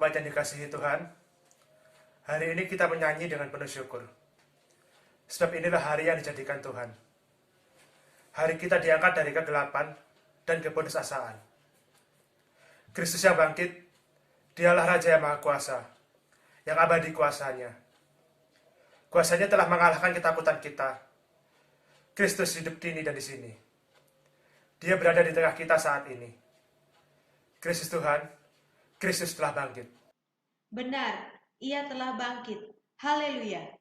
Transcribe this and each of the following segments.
Umat yang dikasihi Tuhan, hari ini kita menyanyi dengan penuh syukur. Sebab inilah hari yang dijadikan Tuhan. Hari kita diangkat dari kegelapan dan keputusasaan. Kristus yang bangkit, Dialah Raja yang Maha Kuasa, yang abadi kuasanya. Kuasanya telah mengalahkan ketakutan kita. Kristus hidup di ini dan di sini. Dia berada di tengah kita saat ini. Kristus Tuhan, Kristus telah bangkit. Benar, Ia telah bangkit. Haleluya.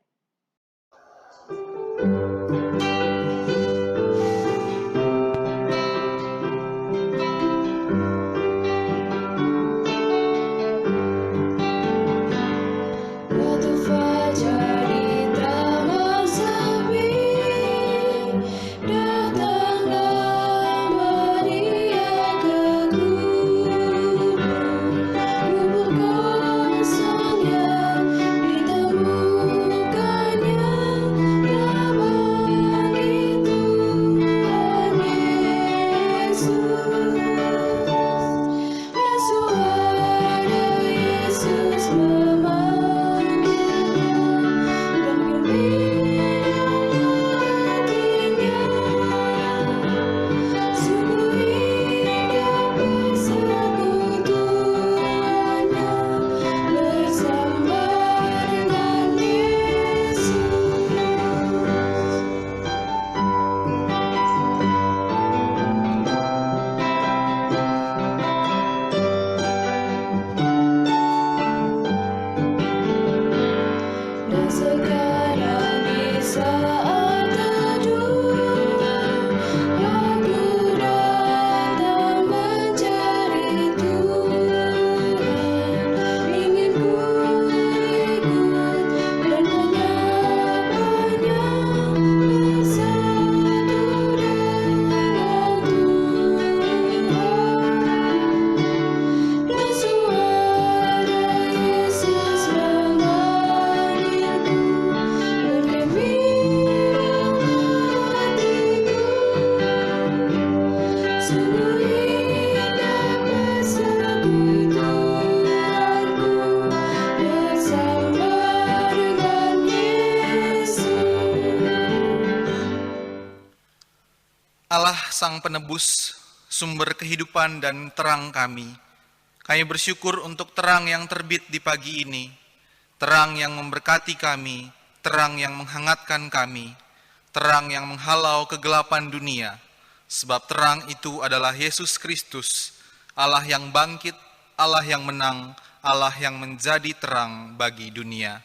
Allah Sang Penebus, sumber kehidupan dan terang kami bersyukur untuk terang yang terbit di pagi ini, terang yang memberkati kami, terang yang menghangatkan kami, terang yang menghalau kegelapan dunia, sebab terang itu adalah Yesus Kristus, Allah yang bangkit, Allah yang menang, Allah yang menjadi terang bagi dunia.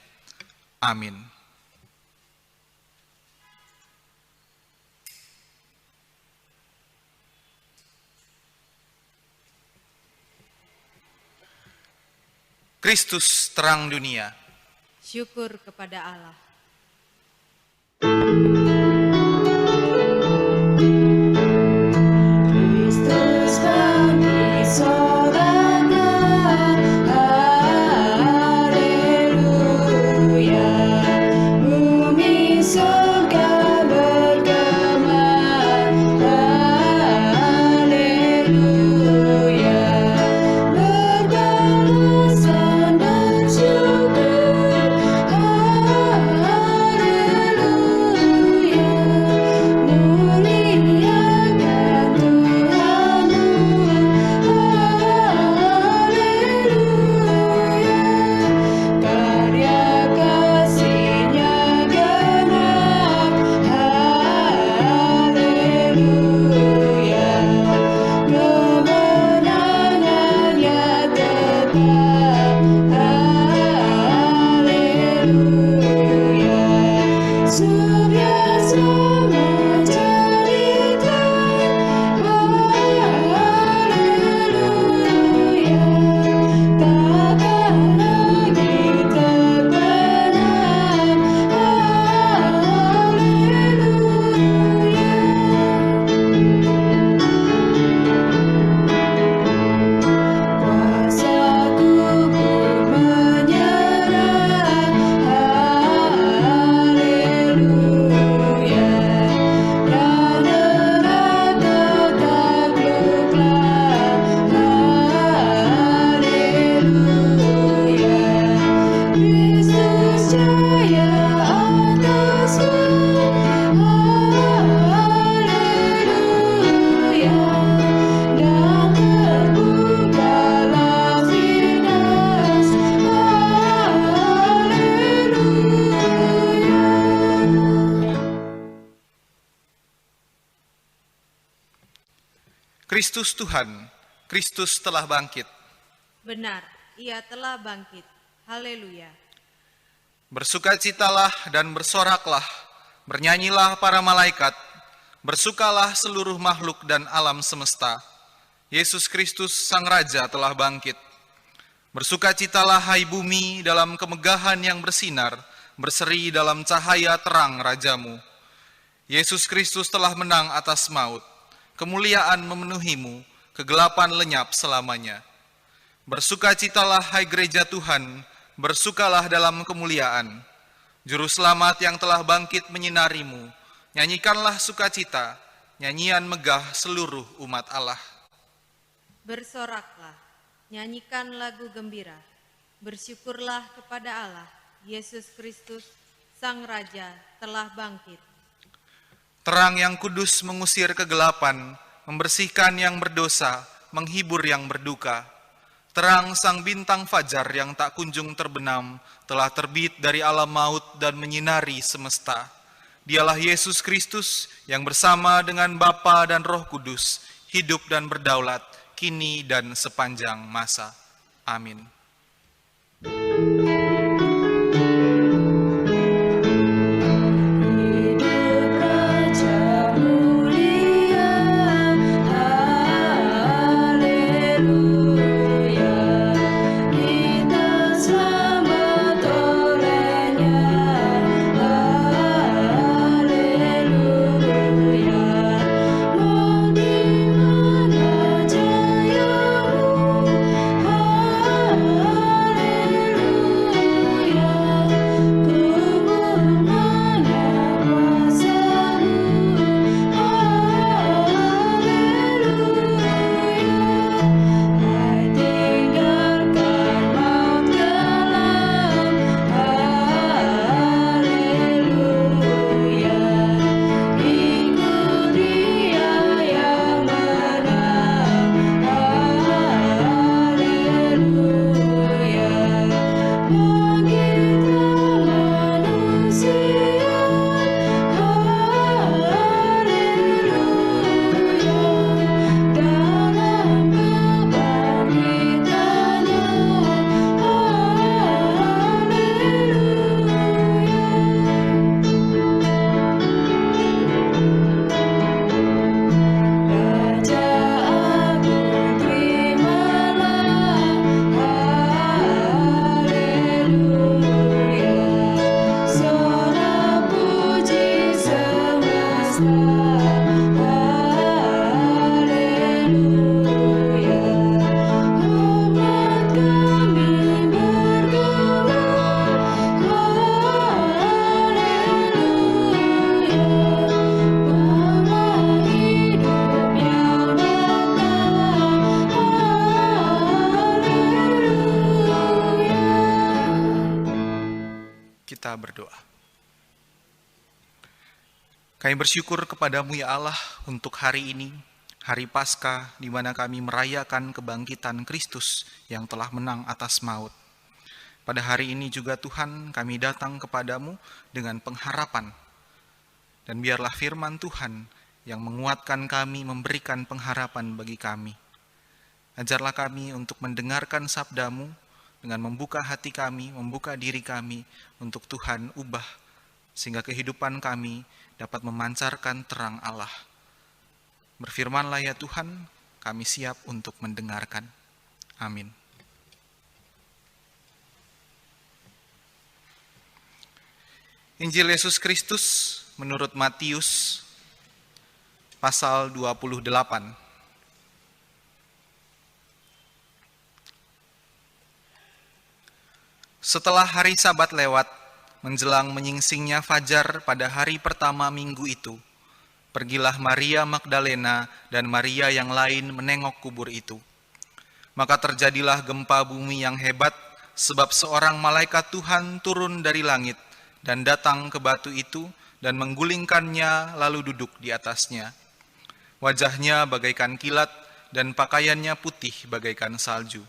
Amin. Kristus terang dunia. Syukur kepada Allah. Kristus bangkit sorga, haleluya. Bumi surga bergema, haleluya. Berbalasan dan syukur, haleluya. Kristus Tuhan, Kristus telah bangkit. Benar, Ia telah bangkit. Haleluya. Bersukacitalah dan bersoraklah, bernyanyilah para malaikat, bersukalah seluruh makhluk dan alam semesta. Yesus Kristus Sang Raja telah bangkit. Bersukacitalah hai bumi dalam kemegahan yang bersinar, berseri dalam cahaya terang Rajamu. Yesus Kristus telah menang atas maut. Kemuliaan memenuhimu, kegelapan lenyap selamanya. Bersukacitalah hai gereja Tuhan, bersukalah dalam kemuliaan. Juru selamat yang telah bangkit menyinarimu, nyanyikanlah sukacita, nyanyian megah seluruh umat Allah. Bersoraklah, nyanyikan lagu gembira. Bersyukurlah kepada Allah, Yesus Kristus, Sang Raja, telah bangkit. Terang yang kudus mengusir kegelapan, membersihkan yang berdosa, menghibur yang berduka. Terang sang bintang fajar yang tak kunjung terbenam, telah terbit dari alam maut dan menyinari semesta. Dialah Yesus Kristus yang bersama dengan Bapa dan Roh Kudus, hidup dan berdaulat, kini dan sepanjang masa. Amin. Kita berdoa. Kami bersyukur kepadamu ya Allah untuk hari ini, hari Paskah di mana kami merayakan kebangkitan Kristus yang telah menang atas maut. Pada hari ini juga Tuhan kami datang kepadamu dengan pengharapan. Dan biarlah firman Tuhan yang menguatkan kami, memberikan pengharapan bagi kami. Ajarlah kami untuk mendengarkan sabdamu dengan membuka hati kami, membuka diri kami untuk Tuhan ubah, sehingga kehidupan kami dapat memancarkan terang Allah. Berfirmanlah ya Tuhan, kami siap untuk mendengarkan. Amin. Injil Yesus Kristus menurut Matius pasal 28. Setelah hari Sabat lewat, menjelang menyingsingnya fajar pada hari pertama minggu itu, pergilah Maria Magdalena dan Maria yang lain menengok kubur itu. Maka terjadilah gempa bumi yang hebat, sebab seorang malaikat Tuhan turun dari langit dan datang ke batu itu dan menggulingkannya lalu duduk di atasnya. Wajahnya bagaikan kilat dan pakaiannya putih bagaikan salju.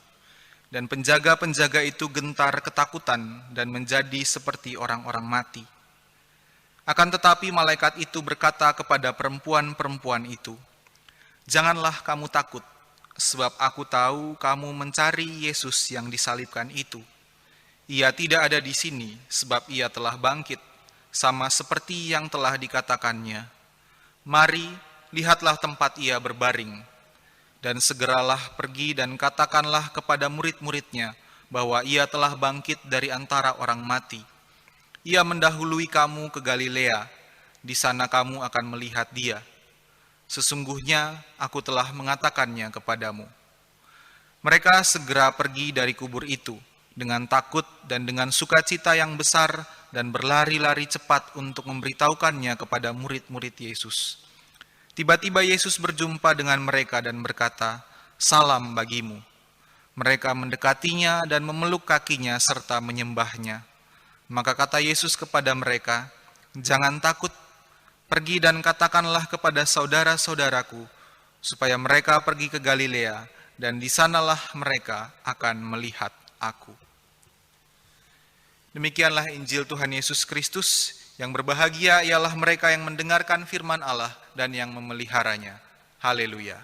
Dan penjaga-penjaga itu gentar ketakutan dan menjadi seperti orang-orang mati. Akan tetapi malaikat itu berkata kepada perempuan-perempuan itu, Janganlah kamu takut, sebab aku tahu kamu mencari Yesus yang disalibkan itu. Ia tidak ada di sini, sebab ia telah bangkit, sama seperti yang telah dikatakannya. Mari, lihatlah tempat ia berbaring. Dan segeralah pergi dan katakanlah kepada murid-muridnya bahwa ia telah bangkit dari antara orang mati. Ia mendahului kamu ke Galilea, di sana kamu akan melihat dia. Sesungguhnya aku telah mengatakannya kepadamu. Mereka segera pergi dari kubur itu dengan takut dan dengan sukacita yang besar dan berlari-lari cepat untuk memberitahukannya kepada murid-murid Yesus. Tiba-tiba Yesus berjumpa dengan mereka dan berkata, "Salam bagimu." Mereka mendekatinya dan memeluk kakinya serta menyembahnya. Maka kata Yesus kepada mereka, "Jangan takut. Pergi dan katakanlah kepada saudara-saudaraku, supaya mereka pergi ke Galilea, dan di sanalah mereka akan melihat aku." Demikianlah Injil Tuhan Yesus Kristus. Yang berbahagia ialah mereka yang mendengarkan firman Allah dan yang memeliharanya. Haleluya.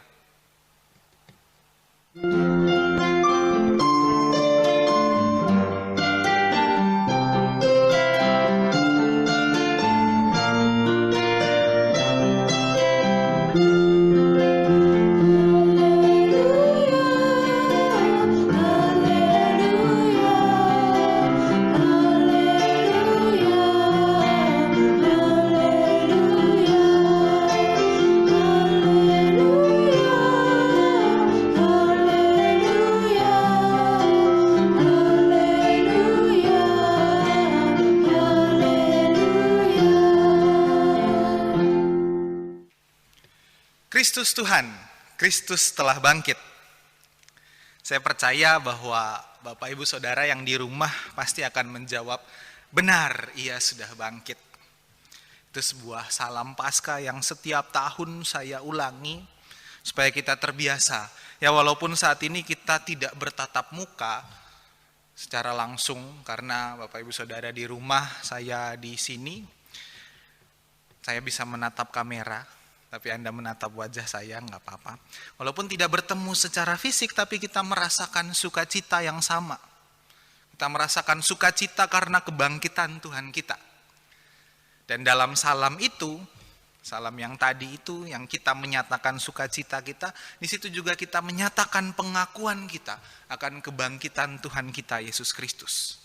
Kristus Tuhan, Kristus telah bangkit. Saya percaya bahwa Bapak Ibu Saudara yang di rumah pasti akan menjawab, benar, ia sudah bangkit. Itu sebuah salam Paskah yang setiap tahun saya ulangi supaya kita terbiasa. Ya walaupun saat ini kita tidak bertatap muka secara langsung karena Bapak Ibu Saudara di rumah, saya di sini, saya bisa menatap kamera. Tapi Anda menatap wajah saya, nggak apa-apa. Walaupun tidak bertemu secara fisik, tapi kita merasakan sukacita yang sama. Kita merasakan sukacita karena kebangkitan Tuhan kita. Dan dalam salam itu, salam yang tadi itu, yang kita menyatakan sukacita kita, di situ juga kita menyatakan pengakuan kita akan kebangkitan Tuhan kita, Yesus Kristus.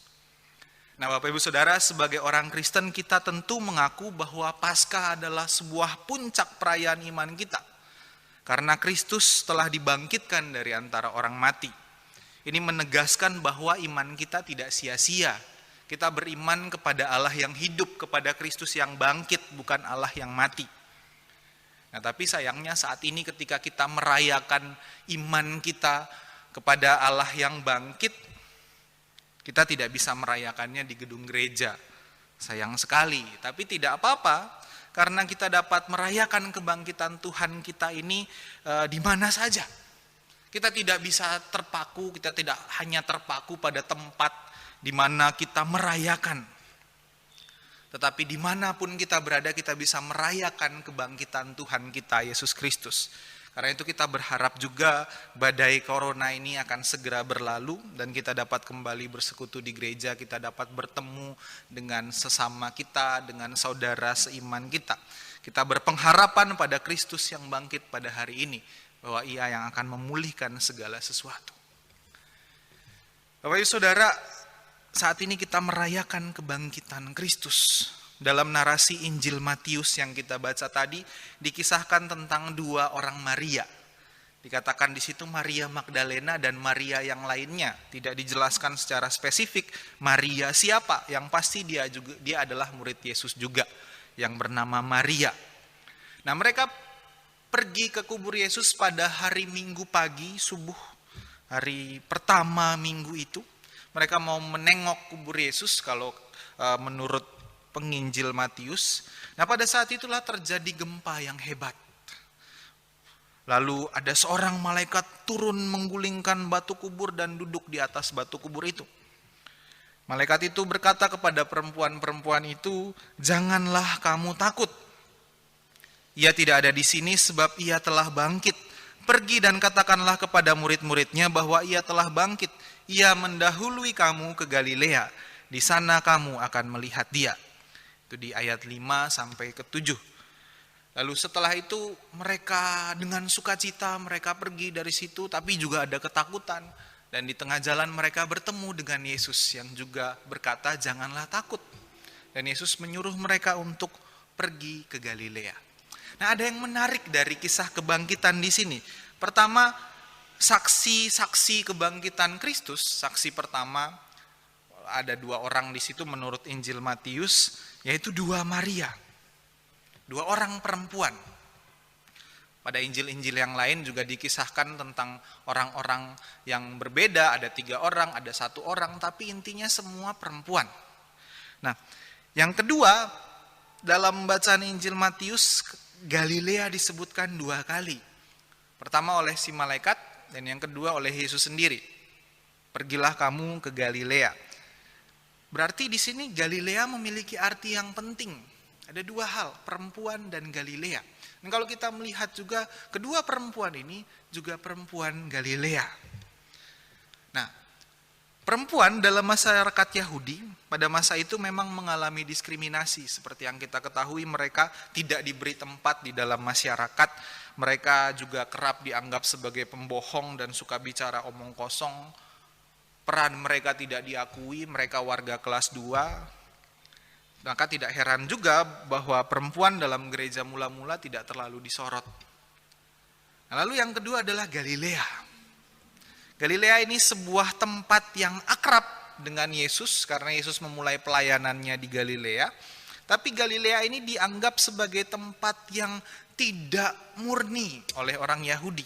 Nah Bapak Ibu Saudara, sebagai orang Kristen kita tentu mengaku bahwa Paskah adalah sebuah puncak perayaan iman kita. Karena Kristus telah dibangkitkan dari antara orang mati. Ini menegaskan bahwa iman kita tidak sia-sia. Kita beriman kepada Allah yang hidup, kepada Kristus yang bangkit, bukan Allah yang mati. Nah tapi sayangnya saat ini ketika kita merayakan iman kita kepada Allah yang bangkit, kita tidak bisa merayakannya di gedung gereja. Sayang sekali, tapi tidak apa-apa. Karena kita dapat merayakan kebangkitan Tuhan kita ini di mana saja. Kita tidak bisa terpaku, kita tidak hanya terpaku pada tempat di mana kita merayakan. Tetapi dimanapun kita berada, kita bisa merayakan kebangkitan Tuhan kita, Yesus Kristus. Karena itu kita berharap juga badai corona ini akan segera berlalu dan kita dapat kembali bersekutu di gereja, kita dapat bertemu dengan sesama kita, dengan saudara seiman kita. Kita berpengharapan pada Kristus yang bangkit pada hari ini, bahwa ia yang akan memulihkan segala sesuatu. Bapak Ibu Saudara, saat ini kita merayakan kebangkitan Kristus. Dalam narasi Injil Matius yang kita baca tadi, dikisahkan tentang dua orang Maria. Dikatakan di situ Maria Magdalena dan Maria yang lainnya. Tidak dijelaskan secara spesifik Maria siapa, yang pasti dia adalah murid Yesus juga, yang bernama Maria. Nah mereka pergi ke kubur Yesus pada hari Minggu pagi, subuh, hari pertama minggu itu. Mereka mau menengok kubur Yesus kalau menurut penginjil Matius. Nah pada saat itulah terjadi gempa yang hebat. Lalu ada seorang malaikat turun menggulingkan batu kubur dan duduk di atas batu kubur itu. Malaikat itu berkata kepada perempuan-perempuan itu, "Janganlah kamu takut. Ia tidak ada di sini sebab ia telah bangkit Pergi dan katakanlah kepada murid-muridnya bahwa ia telah bangkit. Ia mendahului kamu ke Galilea. Di sana kamu akan melihat dia. Itu di ayat 5 sampai ke 7. Lalu setelah itu mereka dengan sukacita mereka pergi dari situ, tapi juga ada ketakutan. Dan di tengah jalan mereka bertemu dengan Yesus yang juga berkata, janganlah takut. Dan Yesus menyuruh mereka untuk pergi ke Galilea. Nah, ada yang menarik dari kisah kebangkitan di sini. Pertama, saksi-saksi kebangkitan Kristus. Saksi pertama, ada 2 orang di situ menurut Injil Matius, yaitu 2 Maria. 2 orang perempuan. Pada Injil-Injil yang lain juga dikisahkan tentang orang-orang yang berbeda, ada 3 orang, ada 1 orang, tapi intinya semua perempuan. Nah, yang kedua, dalam bacaan Injil Matius, Galilea disebutkan 2 kali. Pertama oleh si malaikat, dan yang kedua oleh Yesus sendiri. Pergilah kamu ke Galilea. Berarti di sini Galilea memiliki arti yang penting. Ada 2 hal, perempuan dan Galilea. Dan kalau kita melihat juga kedua perempuan ini juga perempuan Galilea. Nah, perempuan dalam masyarakat Yahudi pada masa itu memang mengalami diskriminasi. Seperti yang kita ketahui, mereka tidak diberi tempat di dalam masyarakat. Mereka juga kerap dianggap sebagai pembohong dan suka bicara omong kosong. Peran mereka tidak diakui, mereka warga kelas 2. Maka tidak heran juga bahwa perempuan dalam gereja mula-mula tidak terlalu disorot. Nah, lalu yang kedua adalah Galilea. Galilea ini sebuah tempat yang akrab dengan Yesus karena Yesus memulai pelayanannya di Galilea. Tapi Galilea ini dianggap sebagai tempat yang tidak murni oleh orang Yahudi.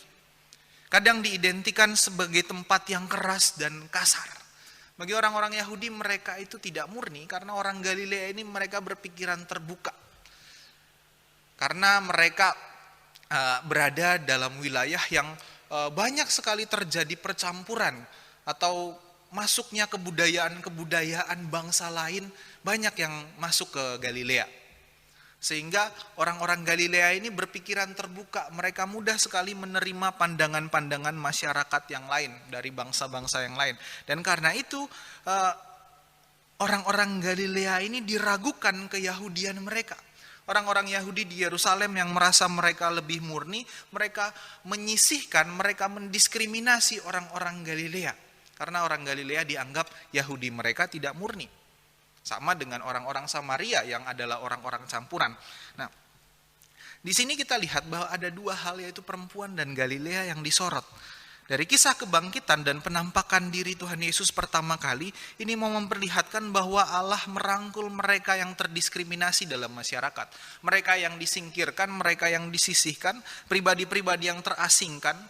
Kadang diidentikan sebagai tempat yang keras dan kasar. Bagi orang-orang Yahudi mereka itu tidak murni karena orang Galilea ini mereka berpikiran terbuka. Karena mereka berada dalam wilayah yang banyak sekali terjadi percampuran atau masuknya kebudayaan-kebudayaan bangsa lain banyak yang masuk ke Galilea. Sehingga orang-orang Galilea ini berpikiran terbuka, mereka mudah sekali menerima pandangan-pandangan masyarakat yang lain, dari bangsa-bangsa yang lain. Dan karena itu orang-orang Galilea ini diragukan keyahudian mereka. Orang-orang Yahudi di Yerusalem yang merasa mereka lebih murni, mereka menyisihkan, mereka mendiskriminasi orang-orang Galilea. Karena orang Galilea dianggap Yahudi mereka tidak murni. Sama dengan orang-orang Samaria yang adalah orang-orang campuran. Nah, di sini kita lihat bahwa ada 2 hal, yaitu perempuan dan Galilea yang disorot. Dari kisah kebangkitan dan penampakan diri Tuhan Yesus pertama kali, ini mau memperlihatkan bahwa Allah merangkul mereka yang terdiskriminasi dalam masyarakat. Mereka yang disingkirkan, mereka yang disisihkan, pribadi-pribadi yang terasingkan,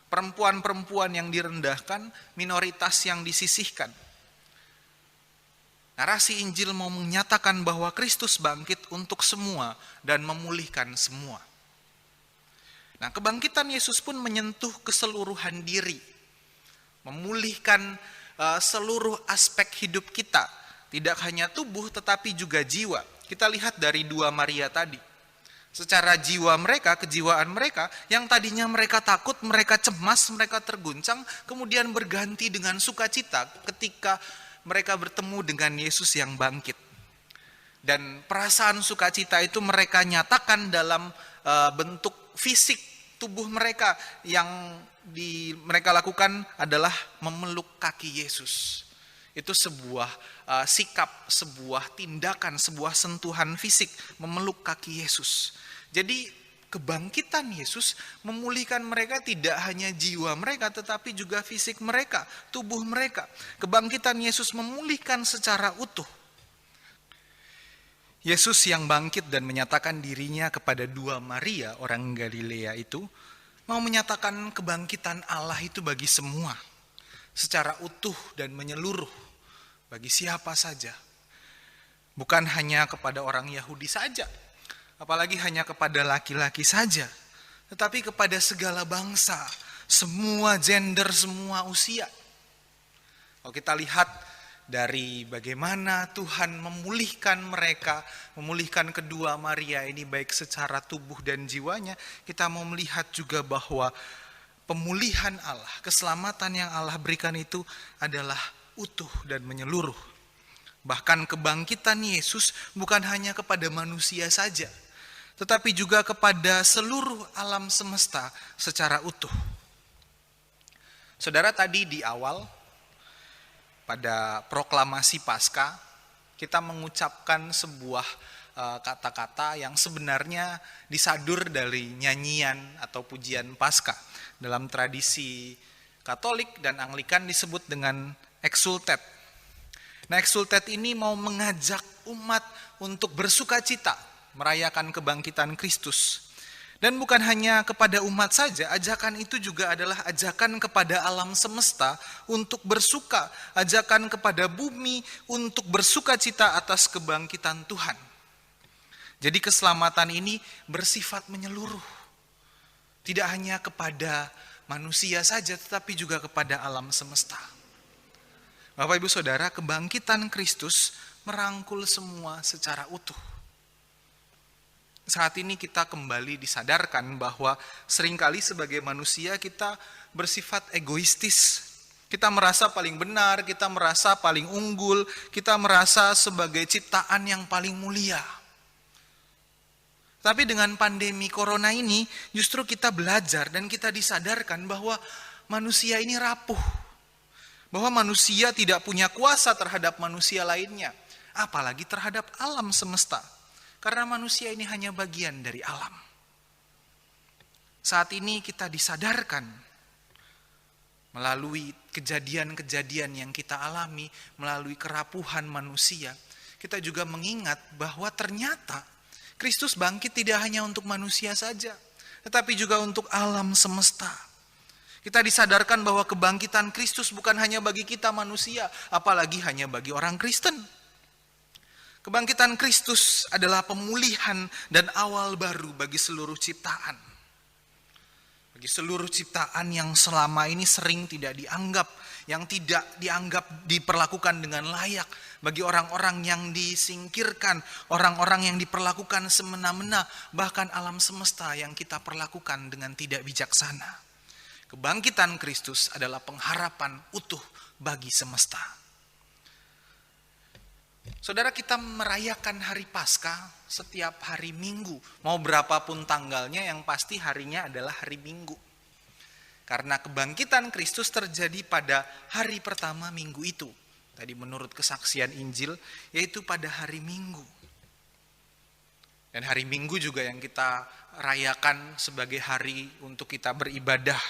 perempuan-perempuan yang direndahkan, minoritas yang disisihkan. Narasi Injil mau menyatakan bahwa Kristus bangkit untuk semua dan memulihkan semua. Nah, kebangkitan Yesus pun menyentuh keseluruhan diri. Memulihkan seluruh aspek hidup kita. Tidak hanya tubuh tetapi juga jiwa. Kita lihat dari 2 Maria tadi. Secara jiwa mereka, kejiwaan mereka, yang tadinya mereka takut, mereka cemas, mereka terguncang, kemudian berganti dengan sukacita ketika mereka bertemu dengan Yesus yang bangkit. Dan perasaan sukacita itu mereka nyatakan dalam bentuk fisik tubuh mereka. Yang mereka lakukan adalah memeluk kaki Yesus. Itu sebuah sikap, sebuah tindakan, sebuah sentuhan fisik, memeluk kaki Yesus. Jadi kebangkitan Yesus memulihkan mereka, tidak hanya jiwa mereka tetapi juga fisik mereka, tubuh mereka. Kebangkitan Yesus memulihkan secara utuh. Yesus yang bangkit dan menyatakan dirinya kepada 2 Maria, orang Galilea itu, mau menyatakan kebangkitan Allah itu bagi semua, secara utuh dan menyeluruh, bagi siapa saja. Bukan hanya kepada orang Yahudi saja, apalagi hanya kepada laki-laki saja, tetapi kepada segala bangsa, semua gender, semua usia. Kalau kita lihat dari bagaimana Tuhan memulihkan mereka, memulihkan kedua Maria ini baik secara tubuh dan jiwanya, kita mau melihat juga bahwa pemulihan Allah, keselamatan yang Allah berikan itu adalah utuh dan menyeluruh. Bahkan kebangkitan Yesus bukan hanya kepada manusia saja, tetapi juga kepada seluruh alam semesta secara utuh. Saudara, tadi di awal pada proklamasi Paskah kita mengucapkan sebuah kata-kata yang sebenarnya disadur dari nyanyian atau pujian Paskah. Dalam tradisi Katolik dan Anglikan disebut dengan exultet. Nah, exultet ini mau mengajak umat untuk bersukacita merayakan kebangkitan Kristus. Dan bukan hanya kepada umat saja, ajakan itu juga adalah ajakan kepada alam semesta untuk bersuka, ajakan kepada bumi untuk bersukacita atas kebangkitan Tuhan. Jadi keselamatan ini bersifat menyeluruh. Tidak hanya kepada manusia saja, tetapi juga kepada alam semesta. Bapak Ibu Saudara, kebangkitan Kristus merangkul semua secara utuh. Saat ini kita kembali disadarkan bahwa seringkali sebagai manusia kita bersifat egoistis. Kita merasa paling benar, kita merasa paling unggul, kita merasa sebagai ciptaan yang paling mulia. Tapi dengan pandemi corona ini justru kita belajar dan kita disadarkan bahwa manusia ini rapuh. Bahwa manusia tidak punya kuasa terhadap manusia lainnya, apalagi terhadap alam semesta. Karena manusia ini hanya bagian dari alam. Saat ini kita disadarkan melalui kejadian-kejadian yang kita alami, melalui kerapuhan manusia. Kita juga mengingat bahwa ternyata Kristus bangkit tidak hanya untuk manusia saja, tetapi juga untuk alam semesta. Kita disadarkan bahwa kebangkitan Kristus bukan hanya bagi kita manusia, apalagi hanya bagi orang Kristen. Kebangkitan Kristus adalah pemulihan dan awal baru bagi seluruh ciptaan. Bagi seluruh ciptaan yang selama ini sering tidak dianggap, yang tidak dianggap diperlakukan dengan layak. Bagi orang-orang yang disingkirkan, orang-orang yang diperlakukan semena-mena, bahkan alam semesta yang kita perlakukan dengan tidak bijaksana. Kebangkitan Kristus adalah pengharapan utuh bagi semesta. Saudara, kita merayakan hari Paskah setiap hari Minggu. Mau berapapun tanggalnya, yang pasti harinya adalah hari Minggu. Karena kebangkitan Kristus terjadi pada hari pertama minggu itu. Tadi menurut kesaksian Injil, yaitu pada hari Minggu. Dan hari Minggu juga yang kita rayakan sebagai hari untuk kita beribadah.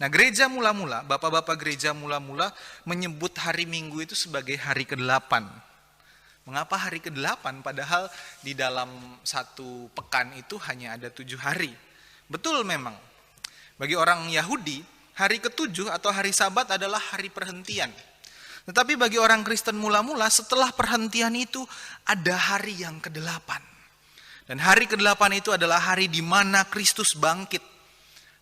Nah, gereja mula-mula, bapak-bapak gereja mula-mula menyebut hari Minggu itu sebagai hari ke-8. Mengapa hari ke-8? Padahal di dalam satu pekan itu hanya ada 7 hari. Betul memang. Bagi orang Yahudi, hari ke-7 atau hari Sabat adalah hari perhentian. Tetapi bagi orang Kristen mula-mula, setelah perhentian itu ada hari yang ke-8. Dan hari ke-8 itu adalah hari di mana Kristus bangkit.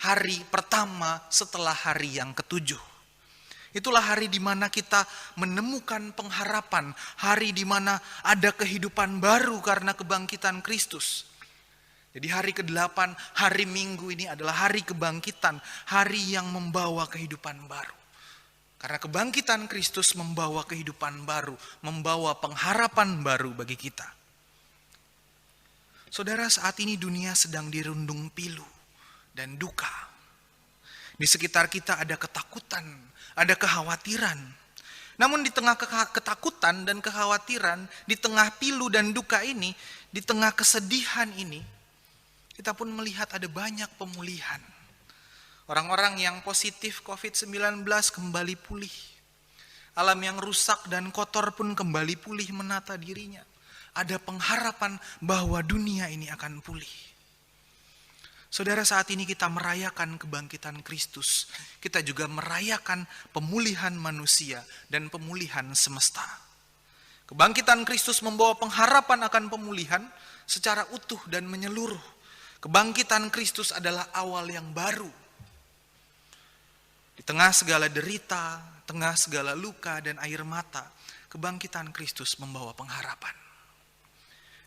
Hari pertama setelah hari yang ke-7. Itulah hari di mana kita menemukan pengharapan, hari di mana ada kehidupan baru karena kebangkitan Kristus. Jadi hari ke-8, hari Minggu ini adalah hari kebangkitan, hari yang membawa kehidupan baru. Karena kebangkitan Kristus membawa kehidupan baru, membawa pengharapan baru bagi kita. Saudara, saat ini dunia sedang dirundung pilu dan duka. Di sekitar kita ada ketakutan, ada kekhawatiran. Namun di tengah ketakutan dan kekhawatiran, di tengah pilu dan duka ini, di tengah kesedihan ini, kita pun melihat ada banyak pemulihan. Orang-orang yang positif COVID-19 kembali pulih. Alam yang rusak dan kotor pun kembali pulih menata dirinya. Ada pengharapan bahwa dunia ini akan pulih. Saudara, saat ini kita merayakan kebangkitan Kristus. Kita juga merayakan pemulihan manusia dan pemulihan semesta. Kebangkitan Kristus membawa pengharapan akan pemulihan secara utuh dan menyeluruh. Kebangkitan Kristus adalah awal yang baru. Di tengah segala derita, tengah segala luka dan air mata, kebangkitan Kristus membawa pengharapan.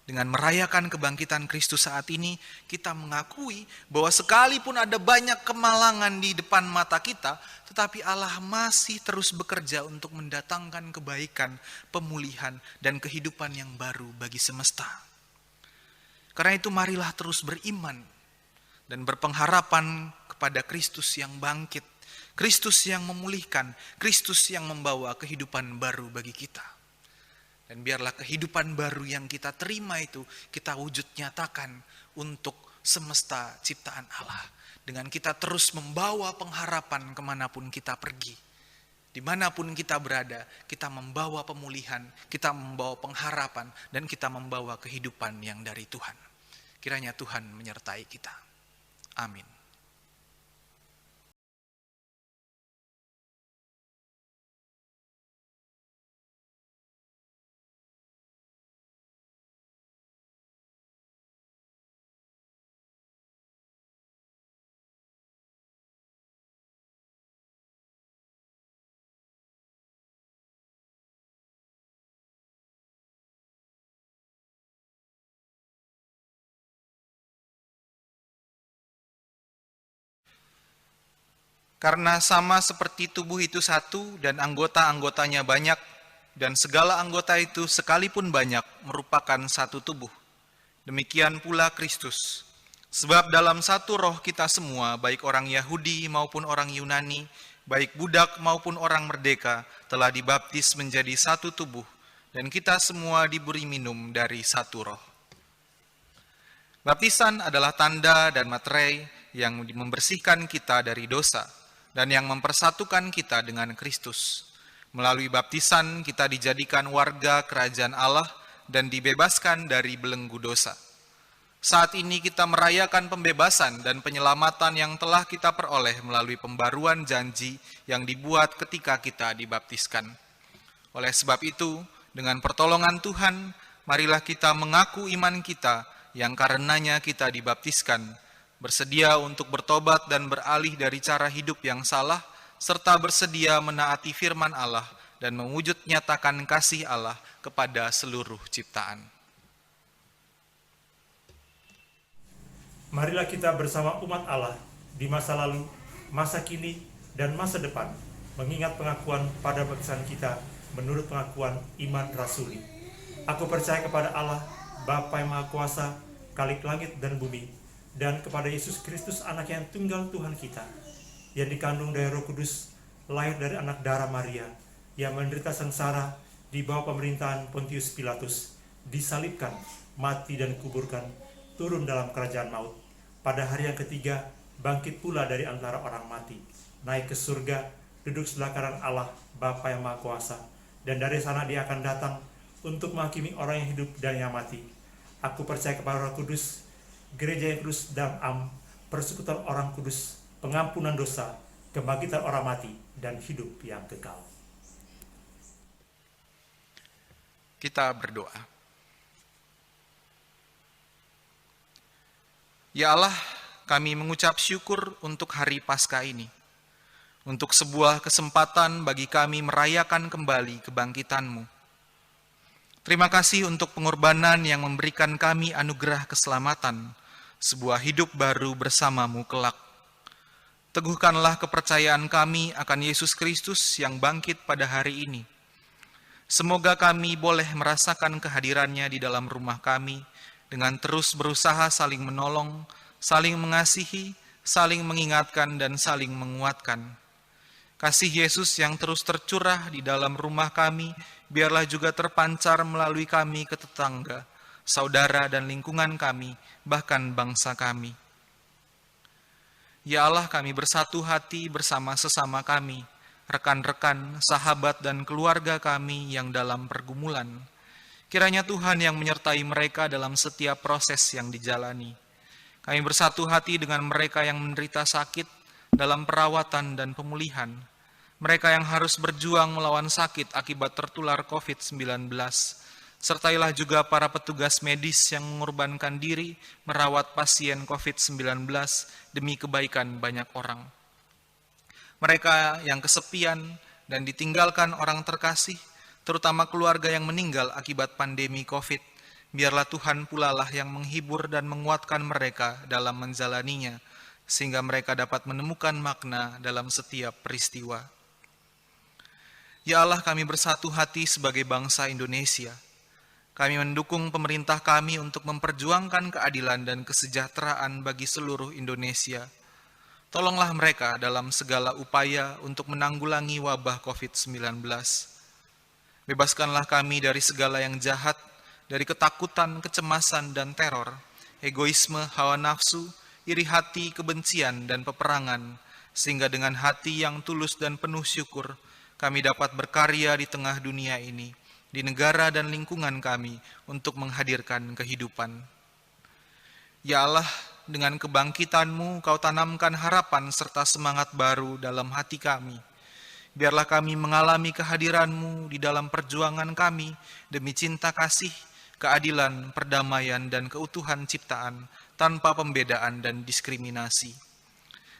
Dengan merayakan kebangkitan Kristus saat ini, kita mengakui bahwa sekalipun ada banyak kemalangan di depan mata kita, tetapi Allah masih terus bekerja untuk mendatangkan kebaikan, pemulihan, dan kehidupan yang baru bagi semesta. Karena itu marilah terus beriman dan berpengharapan kepada Kristus yang bangkit, Kristus yang memulihkan, Kristus yang membawa kehidupan baru bagi kita. Dan biarlah kehidupan baru yang kita terima itu kita wujud nyatakan untuk semesta ciptaan Allah. Dengan kita terus membawa pengharapan kemanapun kita pergi. Dimanapun kita berada, kita membawa pemulihan, kita membawa pengharapan, dan kita membawa kehidupan yang dari Tuhan. Kiranya Tuhan menyertai kita. Amin. Karena sama seperti tubuh itu satu dan anggota-anggotanya banyak, dan segala anggota itu sekalipun banyak merupakan satu tubuh. Demikian pula Kristus. Sebab dalam satu roh kita semua, baik orang Yahudi maupun orang Yunani, baik budak maupun orang merdeka, telah dibaptis menjadi satu tubuh, dan kita semua diberi minum dari satu roh. Baptisan adalah tanda dan materai yang membersihkan kita dari dosa, dan yang mempersatukan kita dengan Kristus. Melalui baptisan kita dijadikan warga kerajaan Allah dan dibebaskan dari belenggu dosa. Saat ini kita merayakan pembebasan dan penyelamatan yang telah kita peroleh melalui pembaruan janji yang dibuat ketika kita dibaptiskan. Oleh sebab itu, dengan pertolongan Tuhan, marilah kita mengaku iman kita yang karenanya kita dibaptiskan, bersedia untuk bertobat dan beralih dari cara hidup yang salah, serta bersedia menaati firman Allah dan mewujud nyatakan kasih Allah kepada seluruh ciptaan. Marilah kita bersama umat Allah di masa lalu, masa kini, dan masa depan, mengingat pengakuan pada baptisan kita menurut pengakuan iman rasuli. Aku percaya kepada Allah, Bapa yang Maha Kuasa, Khalik langit dan bumi, dan kepada Yesus Kristus, anak yang tunggal Tuhan kita, yang dikandung dari Roh Kudus, lahir dari anak darah Maria, yang menderita sengsara di bawah pemerintahan Pontius Pilatus, disalibkan, mati dan kuburkan, turun dalam kerajaan maut. Pada hari yang ketiga, bangkit pula dari antara orang mati, naik ke surga, duduk sebelah kanan Allah, Bapa yang Maha Kuasa, dan dari sana Dia akan datang untuk menghakimi orang yang hidup dan yang mati. Aku percaya kepada Roh Kudus, Gereja yang kudus dan persekutuan orang kudus, pengampunan dosa, kebangkitan orang mati, dan hidup yang kekal. Kita berdoa. Ya Allah, kami mengucap syukur untuk hari Paskah ini, untuk sebuah kesempatan bagi kami merayakan kembali kebangkitan-Mu. Terima kasih untuk pengorbanan yang memberikan kami anugerah keselamatan, sebuah hidup baru bersama-Mu kelak. Teguhkanlah kepercayaan kami akan Yesus Kristus yang bangkit pada hari ini. Semoga kami boleh merasakan kehadirannya di dalam rumah kami, dengan terus berusaha saling menolong, saling mengasihi, saling mengingatkan, dan saling menguatkan. Kasih Yesus yang terus tercurah di dalam rumah kami, biarlah juga terpancar melalui kami ke tetangga, saudara dan lingkungan kami, bahkan bangsa kami. Ya Allah, kami bersatu hati bersama sesama kami, rekan-rekan, sahabat, dan keluarga kami yang dalam pergumulan. Kiranya Tuhan yang menyertai mereka dalam setiap proses yang dijalani. Kami bersatu hati dengan mereka yang menderita sakit dalam perawatan dan pemulihan. Mereka yang harus berjuang melawan sakit akibat tertular COVID-19. Sertailah juga para petugas medis yang mengorbankan diri merawat pasien COVID-19 demi kebaikan banyak orang. Mereka yang kesepian dan ditinggalkan orang terkasih, terutama keluarga yang meninggal akibat pandemi COVID, biarlah Tuhan pulalah yang menghibur dan menguatkan mereka dalam menjalaninya, sehingga mereka dapat menemukan makna dalam setiap peristiwa. Ya Allah, kami bersatu hati sebagai bangsa Indonesia. Kami mendukung pemerintah kami untuk memperjuangkan keadilan dan kesejahteraan bagi seluruh Indonesia. Tolonglah mereka dalam segala upaya untuk menanggulangi wabah COVID-19. Bebaskanlah kami dari segala yang jahat, dari ketakutan, kecemasan, dan teror, egoisme, hawa nafsu, iri hati, kebencian, dan peperangan, sehingga dengan hati yang tulus dan penuh syukur, kami dapat berkarya di tengah dunia ini, di negara dan lingkungan kami untuk menghadirkan kehidupan. Ya Allah, dengan kebangkitan-Mu, Kau tanamkan harapan serta semangat baru dalam hati kami. Biarlah kami mengalami kehadiran-Mu di dalam perjuangan kami demi cinta kasih, keadilan, perdamaian, dan keutuhan ciptaan tanpa pembedaan dan diskriminasi.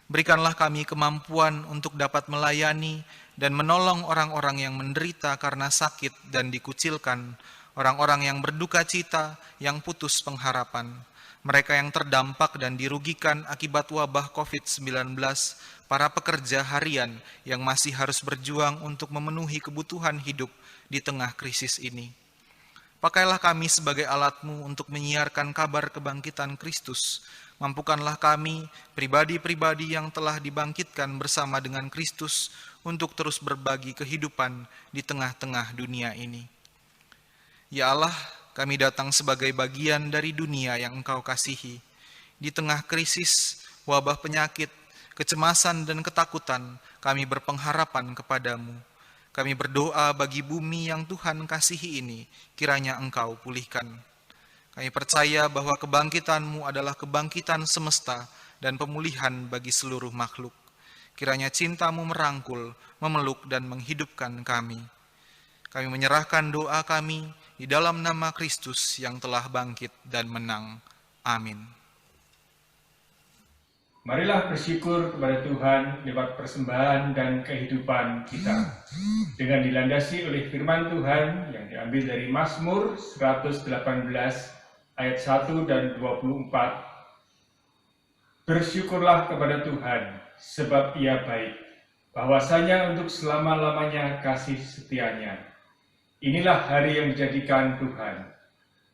Berikanlah kami kemampuan untuk dapat melayani dan menolong orang-orang yang menderita karena sakit dan dikucilkan, orang-orang yang berduka cita, yang putus pengharapan, mereka yang terdampak dan dirugikan akibat wabah COVID-19, para pekerja harian yang masih harus berjuang untuk memenuhi kebutuhan hidup di tengah krisis ini. Pakailah kami sebagai alat-Mu untuk menyiarkan kabar kebangkitan Kristus. Mampukanlah kami, pribadi-pribadi yang telah dibangkitkan bersama dengan Kristus, untuk terus berbagi kehidupan di tengah-tengah dunia ini. Ya Allah, kami datang sebagai bagian dari dunia yang Engkau kasihi. Di tengah krisis, wabah penyakit, kecemasan dan ketakutan, kami berpengharapan kepadamu. Kami berdoa bagi bumi yang Tuhan kasihi ini, kiranya Engkau pulihkan. Kami percaya bahwa kebangkitan-Mu adalah kebangkitan semesta dan pemulihan bagi seluruh makhluk. Kiranya cinta-Mu merangkul, memeluk dan menghidupkan kami. Kami menyerahkan doa kami di dalam nama Kristus yang telah bangkit dan menang. Amin. Marilah bersyukur kepada Tuhan lewat persembahan dan kehidupan kita, dengan dilandasi oleh firman Tuhan yang diambil dari Mazmur 118 ayat 1 dan 24. Bersyukurlah kepada Tuhan, sebab Ia baik, bahwasanya untuk selama-lamanya kasih setianya. Inilah hari yang dijadikan Tuhan.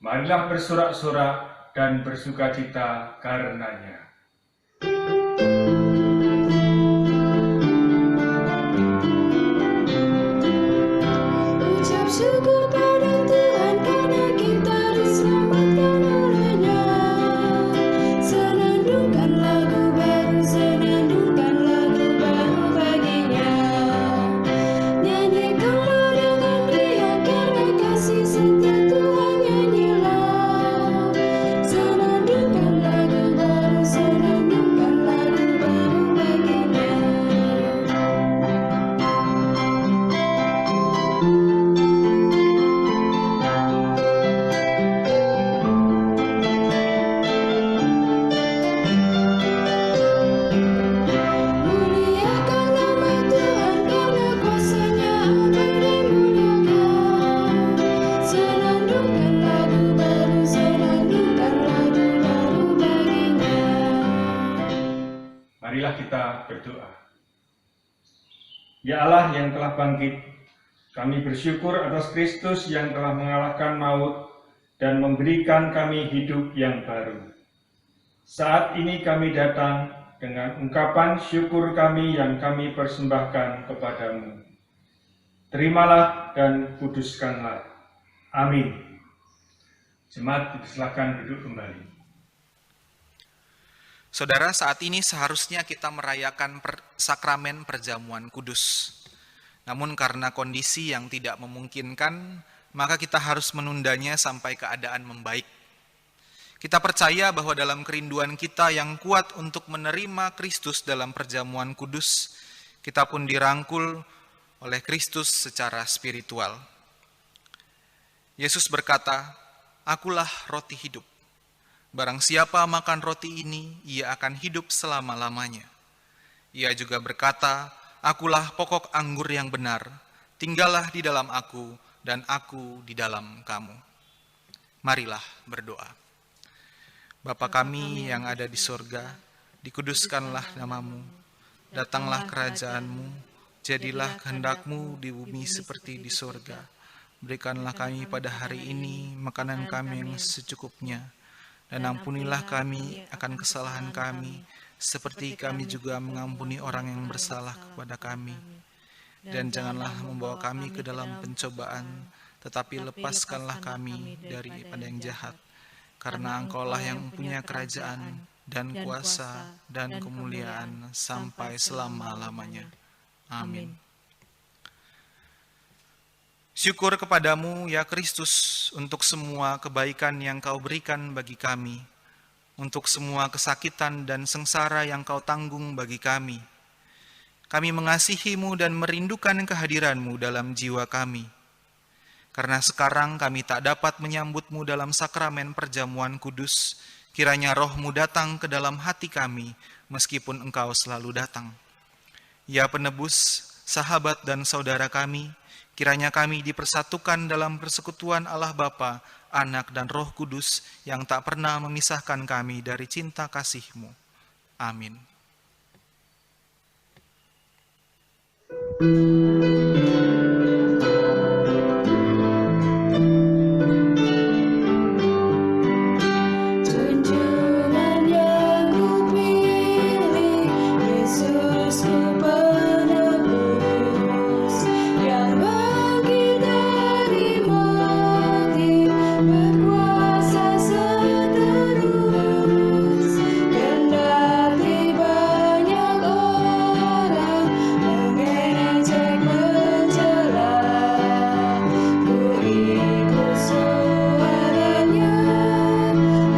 Marilah bersorak-sorak dan bersukacita karenanya. Ucap syukur pada Tuhan karena kita diselamatkan oleh-Nya. Senandungkan lagu baru, senandungkan lagu baru baginya. Nyanyikanlah dengan riang karena kasih setia Tuhan, nyanyilah. Senandungkan lagu baru, senandungkan lagu baru baginya. Muliakan nama Tuhan karena kuasa-Nya abadi dimuliakan. Senandungkan lagu baru, senandungkan lagu baru baginya. Marilah kita berdoa. Ya Allah yang telah bangkit, kami bersyukur atas Kristus yang telah mengalahkan maut dan memberikan kami hidup yang baru. Saat ini kami datang dengan ungkapan syukur kami yang kami persembahkan kepadamu. Terimalah dan kuduskanlah. Amin. Jemaat dipersilakan duduk kembali. Saudara, saat ini seharusnya kita merayakan sakramen perjamuan kudus. Namun karena kondisi yang tidak memungkinkan, maka kita harus menundanya sampai keadaan membaik. Kita percaya bahwa dalam kerinduan kita yang kuat untuk menerima Kristus dalam perjamuan kudus, kita pun dirangkul oleh Kristus secara spiritual. Yesus berkata, "Akulah roti hidup. Barang siapa makan roti ini, ia akan hidup selama-lamanya." Ia juga berkata, "Akulah pokok anggur yang benar. Tinggallah di dalam aku, dan aku di dalam kamu." Marilah berdoa. Bapa kami yang ada di sorga, dikuduskanlah namamu, datanglah kerajaanmu, jadilah kehendak-Mu di bumi seperti di sorga. Berikanlah kami pada hari ini makanan kami yang secukupnya, dan ampunilah kami akan kesalahan kami, seperti kami juga mengampuni orang yang bersalah kepada kami. Dan janganlah membawa kami ke dalam pencobaan, tetapi lepaskanlah kami daripada yang jahat. Karena Engkaulah yang punya kerajaan dan kuasa dan kemuliaan sampai selama-lamanya. Amin. Syukur kepadamu ya Kristus untuk semua kebaikan yang Kau berikan bagi kami, untuk semua kesakitan dan sengsara yang Kau tanggung bagi kami. Kami mengasihi-Mu dan merindukan kehadiran-Mu dalam jiwa kami. Karena sekarang kami tak dapat menyambut-Mu dalam sakramen perjamuan kudus, kiranya Roh-Mu datang ke dalam hati kami, meskipun Engkau selalu datang. Ya penebus, sahabat dan saudara kami, kiranya kami dipersatukan dalam persekutuan Allah Bapa, Anak dan Roh Kudus yang tak pernah memisahkan kami dari cinta kasih-Mu. Amin. Junjungan yang kupilih, Yesusku penebus, yang bangkit dari mati, berkuasa seterus. Kendati banyak orang mengejek mencela, ku ikut suaranya,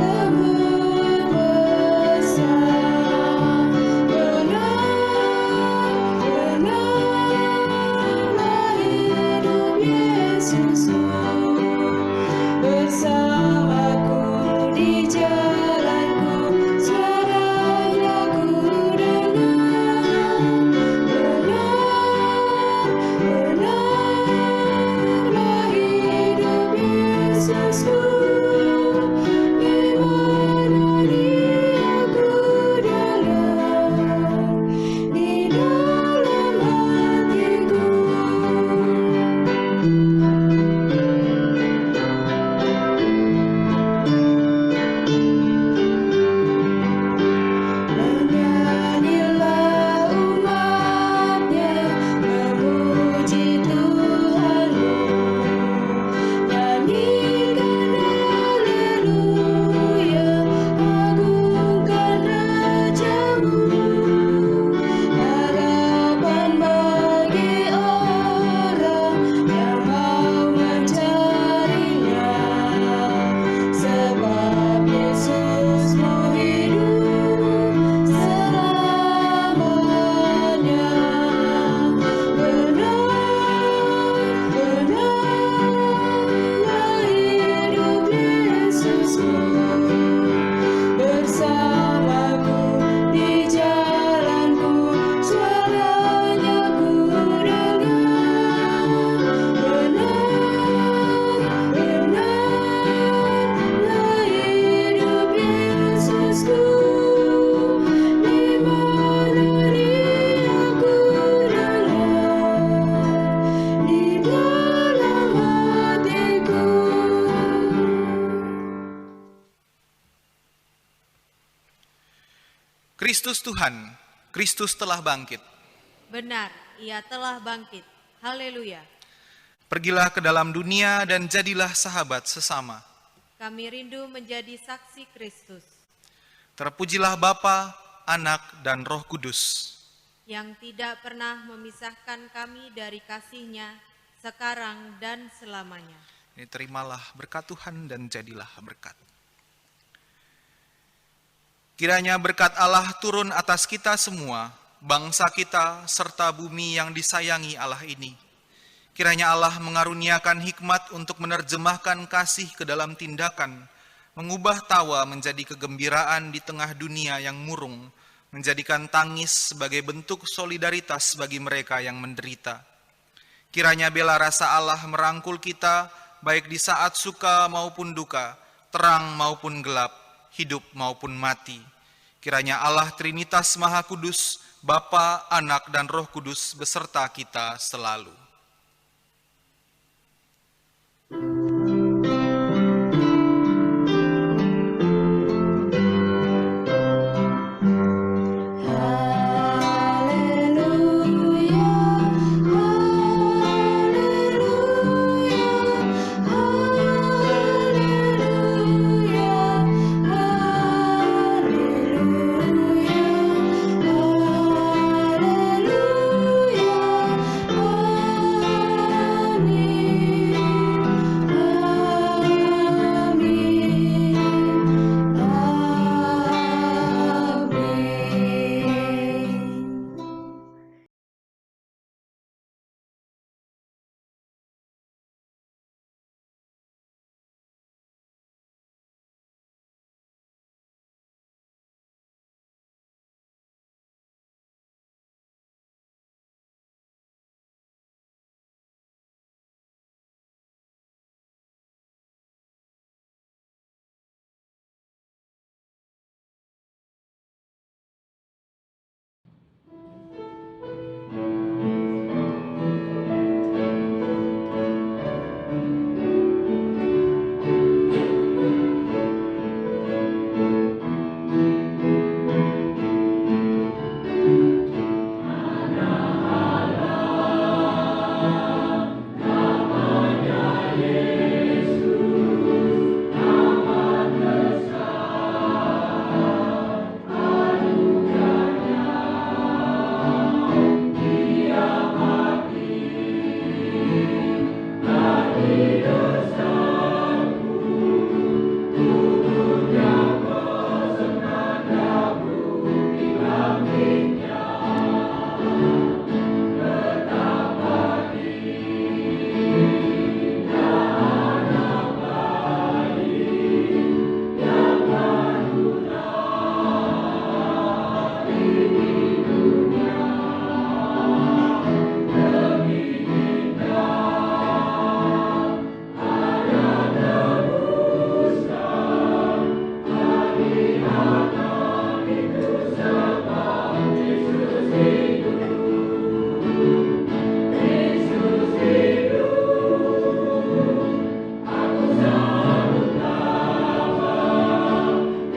lembut pesan. Benarlah hidup Yesusku, bersamaku di jalanku, suaranya ku dengar. Benarlah hidup Yesusku, di mana Dia ku dengar, di dalam hatiku. Menyanyilah umatnya, memuji Tuhanmu. Nyanyikan haleluya, agungkan Rajamu. Harapan bagi orang yang mau mencarinya, sebab Yesusmu hidup selamanya. Benarlah hidup Yesusku, bersamaku di jalanku, suaranya ku dengar. Benarlah hidup Yesusku, di mana Dia ku dengar, di dalam hatiku. Kristus Tuhan, Kristus telah bangkit. Benar, Ia telah bangkit. Haleluya. Pergilah ke dalam dunia dan jadilah sahabat sesama. Kami rindu menjadi saksi Kristus, Terpujilah Bapa, Anak, dan Roh Kudus. yang tidak pernah memisahkan kami dari kasih-Nya, sekarang dan selamanya. Ini terimalah berkat Tuhan dan jadilah berkat. Kiranya berkat Allah turun atas kita semua, bangsa kita, serta bumi yang disayangi Allah ini. Kiranya Allah mengaruniakan hikmat untuk menerjemahkan kasih ke dalam tindakan, mengubah tawa menjadi kegembiraan di tengah dunia yang murung, menjadikan tangis sebagai bentuk solidaritas bagi mereka yang menderita. Kiranya bela rasa Allah merangkul kita, baik di saat suka maupun duka, terang maupun gelap, hidup maupun mati. Kiranya Allah Trinitas Maha Kudus, Bapa, Anak, dan Roh Kudus beserta kita selalu. Haleluya, haleluya, haleluya,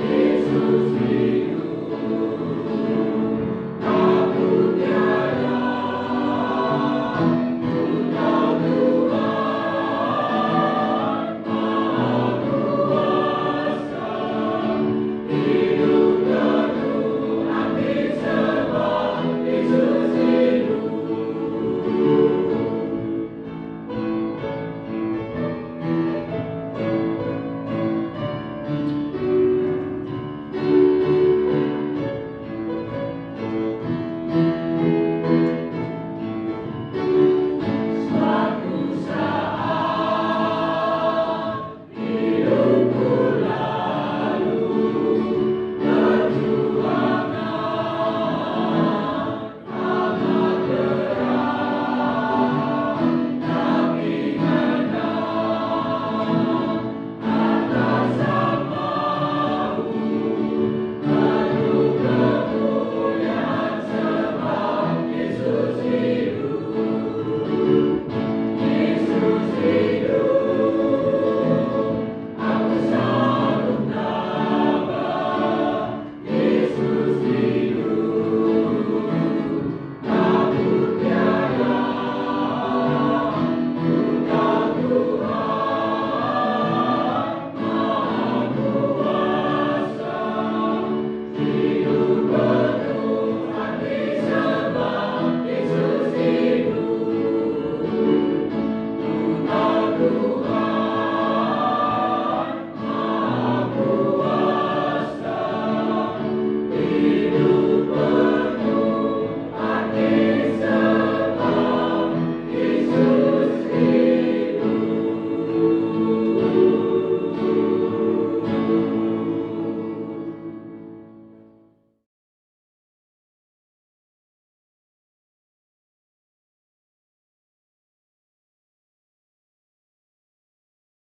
Yesus